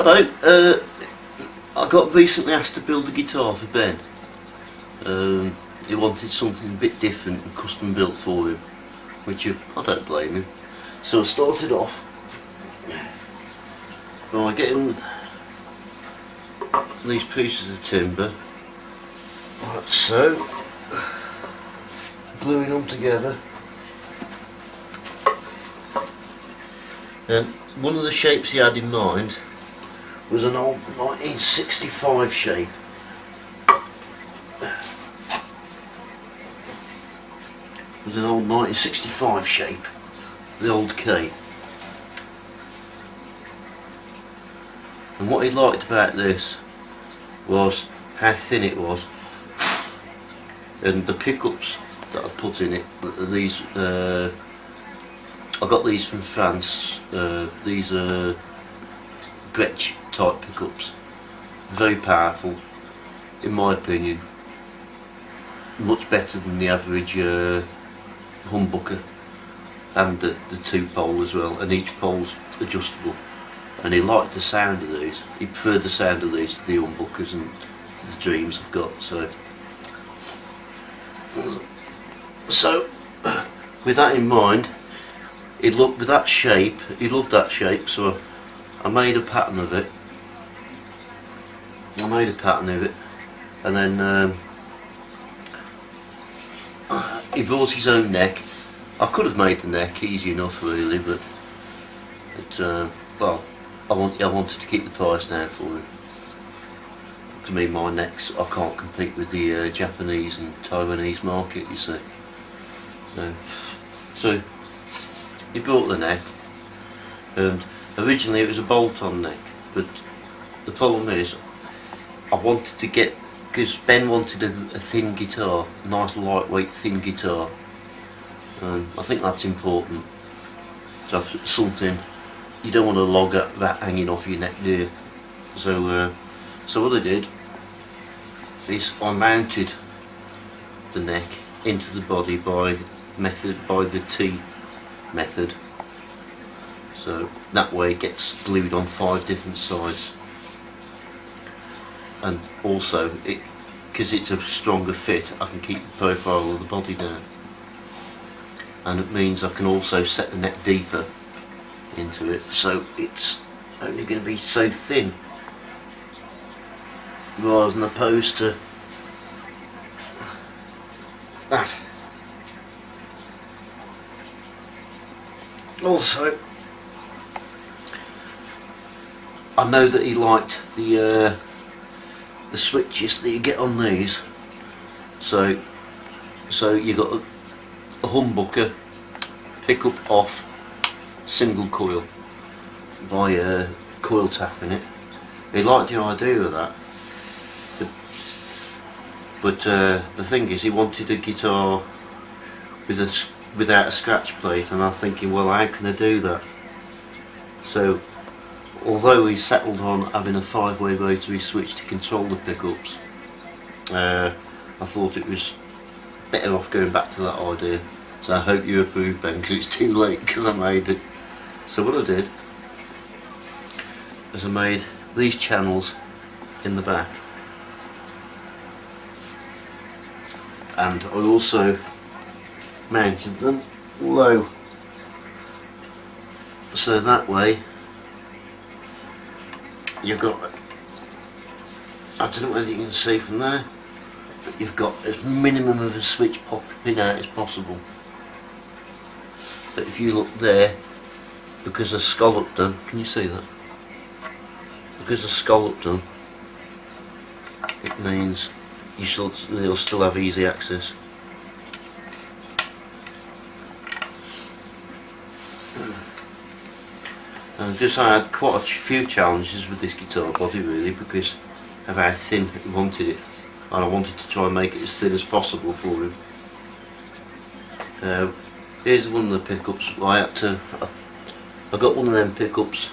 Hello, I got recently asked to build a guitar for Ben. He wanted something a bit different and custom built for him, which I don't blame him. So I started off by getting these pieces of timber, like so, gluing them together. And one of the shapes he had in mind was an old 1965 shape. It was an old 1965 shape, the old K. And what he liked about this was how thin it was, and the pickups that I put in it. These I got these from France. These are Gretsch type pickups, very powerful, in my opinion, much better than the average humbucker, and the two pole as well, and each pole's adjustable. And he liked the sound of these. He preferred the sound of these to the humbuckers and the Dreams I've got. So with that in mind, he looked with that shape. He loved that shape, so I made a pattern of it. And then he brought his own neck. I could have made the neck easy enough, really, but well, I wanted to keep the price down for him. To me, my necks, I can't compete with the Japanese and Taiwanese market, you see. So he brought the neck, and originally it was a bolt-on neck, but the problem is I wanted to get, because Ben wanted a thin guitar, a nice lightweight thin guitar. I think that's important, to have something. You don't want to log up that hanging off your neck, do you? So what I did is I mounted the neck into the body by the T method. So that way it gets glued on 5 different sides, and also because it's a stronger fit, I can keep the profile of the body down, and it means I can also set the neck deeper into it, so it's only going to be so thin, rather than opposed to that. Also, I know that he liked the switches that you get on these, so you got a humbucker, pickup off, single coil by coil tapping it. He liked the idea of that, but the thing is, he wanted a guitar without a scratch plate, and I'm thinking, well, how can I do that? So although he settled on having a 5-way rotary switch to control the pickups, I thought it was better off going back to that idea. So I hope you approve, Ben, because it's too late, because I made it. So what I did is I made these channels in the back, and I also mounted them low, so that way you've got, I don't know whether you can see from there, but you've got as minimum of a switch popping out as possible. But if you look there, because I scalloped them, can you see that? Because I scalloped them, it means they'll still have easy access. And just I had quite a few challenges with this guitar body, really, because of how thin he wanted it, and I wanted to try and make it as thin as possible for him. Here's one of the pickups. I got one of them pickups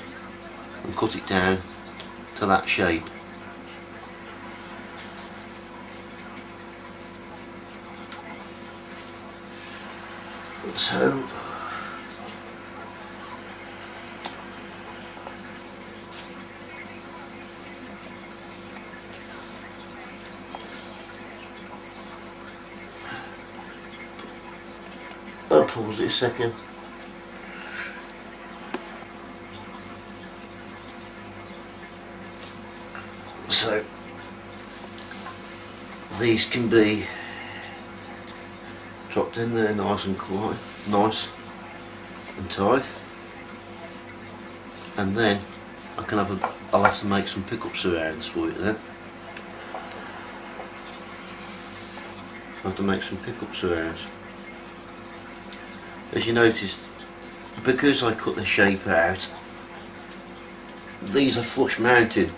and cut it down to that shape. So I'll pause it a second. So these can be dropped in there nice and quiet, nice and tight, and then I'll have to make some pickup surrounds for you then. I have to make some pickup surrounds. As you noticed, because I cut the shape out, these are flush mounted.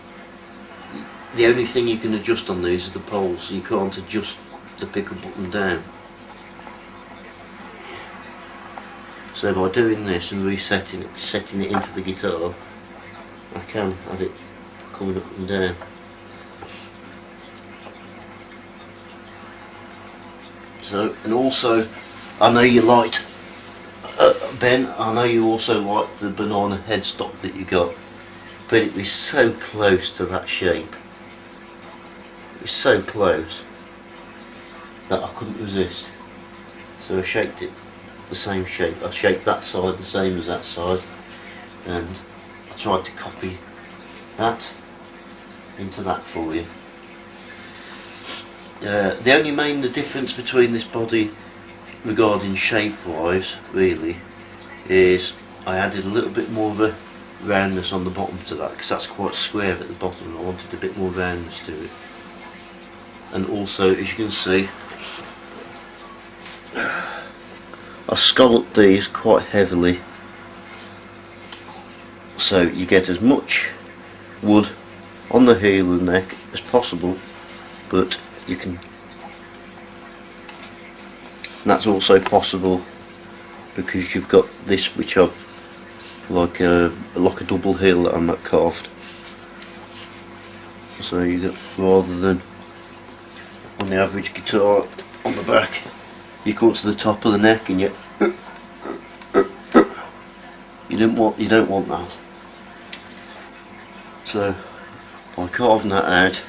The only thing you can adjust on these are the poles, so you can't adjust the pickup button down. So by doing this and resetting it, setting it into the guitar, I can have it coming up and down. So, and also, I know you liked, Ben, I know you also liked the banana headstock that you got, but it was so close to that shape. It was so close that I couldn't resist. So I shaped it the same shape. I shaped that side the same as that side, and I tried to copy that into that for you. The only main difference between this body regarding shape wise really is I added a little bit more of a roundness on the bottom to that, because that's quite square at the bottom and I wanted a bit more roundness to it. And also, as you can see, I scalloped these quite heavily so you get as much wood on the heel and neck as possible, but you can, and that's also possible because you've got this, which are like a double heel that I'm not carved. So you get, rather than on the average guitar on the back, you come to the top of the neck and you don't want that. So by carving that out,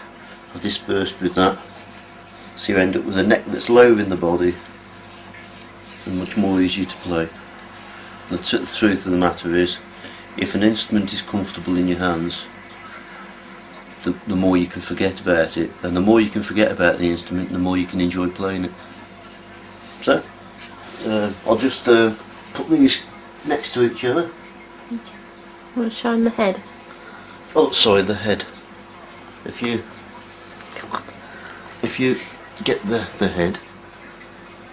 I've dispersed with that, so you end up with a neck that's low in the body and much more easier to play. The truth of the matter is, if an instrument is comfortable in your hands, the more you can forget about it, and the more you can forget about the instrument, the more you can enjoy playing it. So I'll just put these next to each other. Want to show him the head? Oh, sorry, the head. If you get the head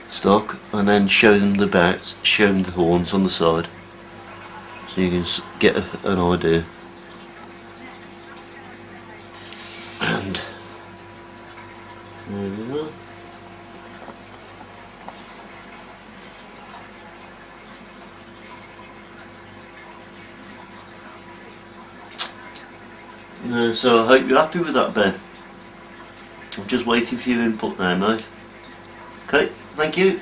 stock and then show them the backs, show them the horns on the side, so you can get an idea. And there we go. So I hope you're happy with that, Ben. I'm just waiting for your input now, mate. Okay, thank you.